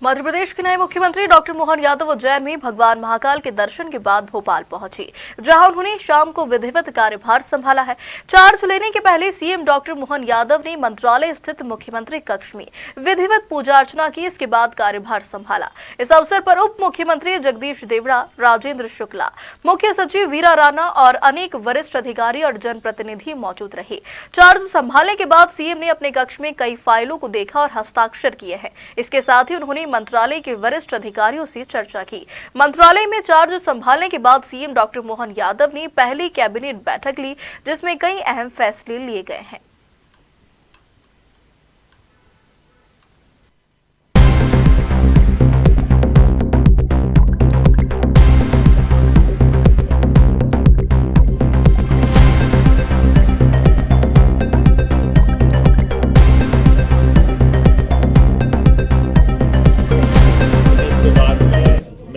मध्य प्रदेश के नए मुख्यमंत्री डॉक्टर मोहन यादव उज्जैन में भगवान महाकाल के दर्शन के बाद भोपाल पहुंचे, जहां उन्होंने शाम को विधिवत कार्यभार संभाला है। चार्ज लेने के पहले सीएम डॉक्टर मोहन यादव ने मंत्रालय स्थित मुख्यमंत्री कक्ष में विधिवत पूजा अर्चना की, इसके बाद कार्यभार संभाला। इस अवसर पर उप मुख्यमंत्री जगदीश देवड़ा, राजेंद्र शुक्ला, मुख्य सचिव वीरा राणा और अनेक वरिष्ठ अधिकारी और जनप्रतिनिधि मौजूद रहे। चार्ज संभालने के बाद सीएम ने अपने कक्ष में कई फाइलों को देखा और हस्ताक्षर किए हैं। इसके साथ ही उन्होंने मंत्रालय के वरिष्ठ अधिकारियों से चर्चा की। मंत्रालय में चार्ज संभालने के बाद सीएम डॉक्टर मोहन यादव ने पहली कैबिनेट बैठक ली, जिसमें कई अहम फैसले लिए गए हैं।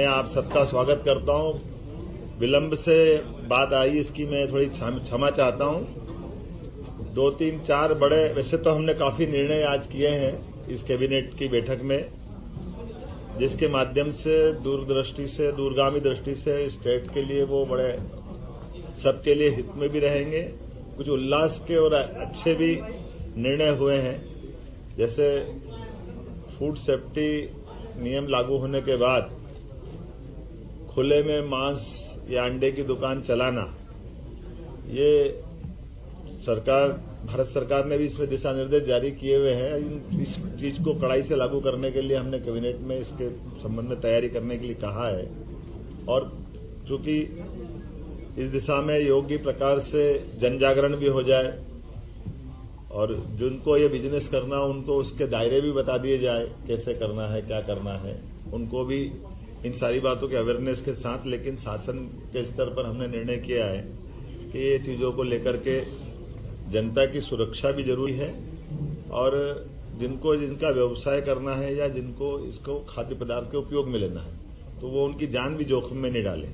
आप सबका स्वागत करता हूं। विलंब से बात आई, इसकी मैं थोड़ी क्षमा चाहता हूं। 2, 3, 4 बड़े, वैसे तो हमने काफी निर्णय आज किए हैं इस कैबिनेट की बैठक में, जिसके माध्यम से दूरदृष्टि से, दूरगामी दृष्टि से स्टेट के लिए वो बड़े सबके लिए हित में भी रहेंगे। कुछ उल्लास के और अच्छे भी निर्णय हुए हैं, जैसे फूड सेफ्टी नियम लागू होने के बाद खुले में मांस या अंडे की दुकान चलाना, ये भारत सरकार ने भी इसमें दिशा निर्देश जारी किए हुए हैं। इस चीज को कड़ाई से लागू करने के लिए हमने कैबिनेट में इसके संबंध में तैयारी करने के लिए कहा है। और चूंकि इस दिशा में योग्य प्रकार से जन जागरण भी हो जाए और जिनको ये बिजनेस करना उनको उसके दायरे भी बता दिए जाए, कैसे करना है, क्या करना है, उनको भी इन सारी बातों के अवेयरनेस के साथ। लेकिन शासन के स्तर पर हमने निर्णय किया है कि ये चीजों को लेकर के जनता की सुरक्षा भी जरूरी है और जिनका व्यवसाय करना है या जिनको इसको खाद्य पदार्थ के उपयोग में लेना है तो वो उनकी जान भी जोखिम में नहीं डाले।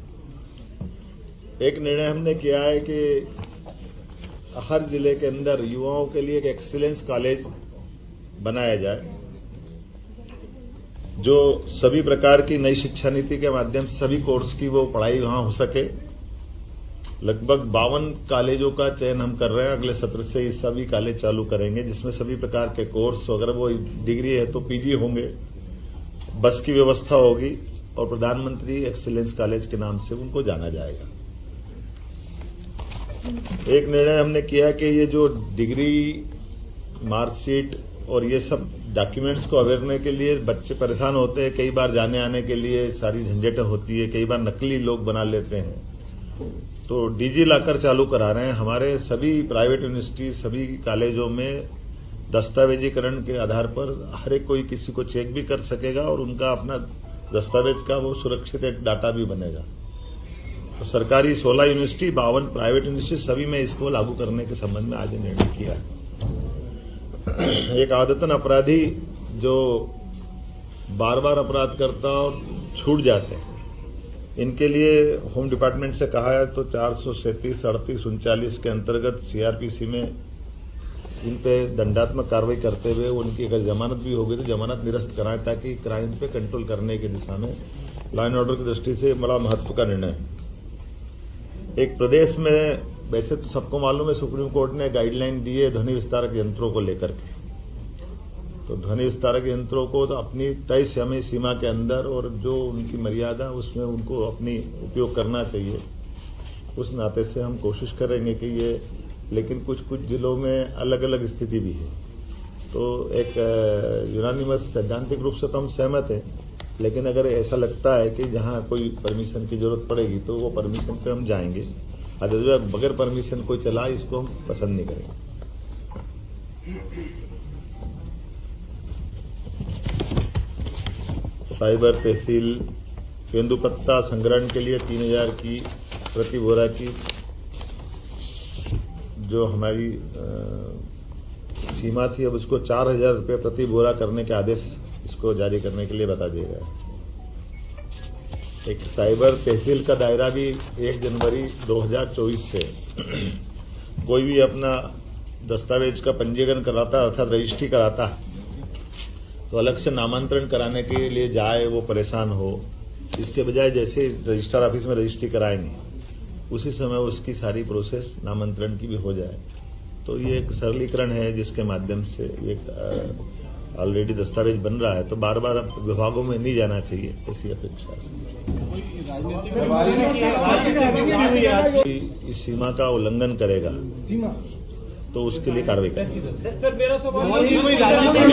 एक निर्णय हमने किया है कि हर जिले के अंदर युवाओं के लिए एक एक्सीलेंस कॉलेज बनाया जाए, जो सभी प्रकार की नई शिक्षा नीति के माध्यम से सभी कोर्स की वो पढ़ाई वहां हो सके। लगभग 52 कॉलेजों का चयन हम कर रहे हैं। अगले सत्र से ये सभी कॉलेज चालू करेंगे, जिसमें सभी प्रकार के कोर्स, अगर वो डिग्री है तो पीजी होंगे, बस की व्यवस्था होगी और प्रधानमंत्री एक्सीलेंस कॉलेज के नाम से उनको जाना जाएगा। एक निर्णय हमने किया कि ये जो डिग्री, मार्कशीट और ये सब डॉक्यूमेंट्स को अवेयरने के लिए बच्चे परेशान होते हैं, कई बार जाने आने के लिए सारी झंझटें होती है, कई बार नकली लोग बना लेते हैं, तो डिजी लॉकर चालू करा रहे हैं। हमारे सभी प्राइवेट यूनिवर्सिटी, सभी कॉलेजों में दस्तावेजीकरण के आधार पर हर एक कोई किसी को चेक भी कर सकेगा और उनका अपना दस्तावेज का वो सुरक्षित एक डाटा भी बनेगा। तो सरकारी 16 यूनिवर्सिटी, 52 प्राइवेट यूनिवर्सिटी, सभी में इसको लागू करने के संबंध में आज निर्णय किया है। एक आदतन अपराधी जो बार बार अपराध करता और छूट जाते हैं, इनके लिए होम डिपार्टमेंट से कहा है तो 437, 38, 39 के अंतर्गत सीआरपीसी में इन पे दंडात्मक कार्रवाई करते हुए उनकी अगर जमानत भी होगी तो जमानत निरस्त कराएं, ताकि क्राइम पे कंट्रोल करने की दिशा में लॉ एंड ऑर्डर की दृष्टि से बड़ा महत्व का निर्णय है। एक प्रदेश में, वैसे तो सबको मालूम है, सुप्रीम कोर्ट ने गाइडलाइन दी है ध्वनि विस्तारक यंत्रों को लेकर के। तो ध्वनि विस्तारक यंत्रों को तो अपनी तय समय सीमा के अंदर और जो उनकी मर्यादा उसमें उनको अपनी उपयोग करना चाहिए। उस नाते से हम कोशिश करेंगे कि ये, लेकिन कुछ कुछ जिलों में अलग अलग स्थिति भी है। तो एक यूनानिमस सैद्धांतिक रूप से तो हम सहमत हैं, लेकिन अगर ऐसा लगता है कि जहां कोई परमिशन की जरूरत पड़ेगी तो वो परमिशन पे हम जाएंगे। बगैर परमिशन कोई चला, इसको हम पसंद नहीं करेंगे। साइबर तहसील तेंदुपत्ता संग्रहण के लिए 3000 की प्रति बोरा की जो हमारी सीमा थी, अब उसको 4000 रुपये प्रति बोरा करने के आदेश इसको जारी करने के लिए बता दिया गया। एक साइबर तहसील का दायरा भी 1 जनवरी 2024 से कोई भी अपना दस्तावेज का पंजीकरण कराता है, अर्थात रजिस्ट्री कराता है, तो अलग से नामांतरण कराने के लिए जाए, वो परेशान हो, इसके बजाय जैसे रजिस्ट्रार ऑफिस में रजिस्ट्री कराएंगे उसी समय उसकी सारी प्रोसेस नामांतरण की भी हो जाए। तो ये एक सरलीकरण है जिसके माध्यम से एक ऑलरेडी दस्तावेज बन रहा है, तो बार बार अब विभागों में नहीं जाना चाहिए, ऐसी अपेक्षा है। इस सीमा का उल्लंघन करेगा तो उसके लिए कार्रवाई करेंगे।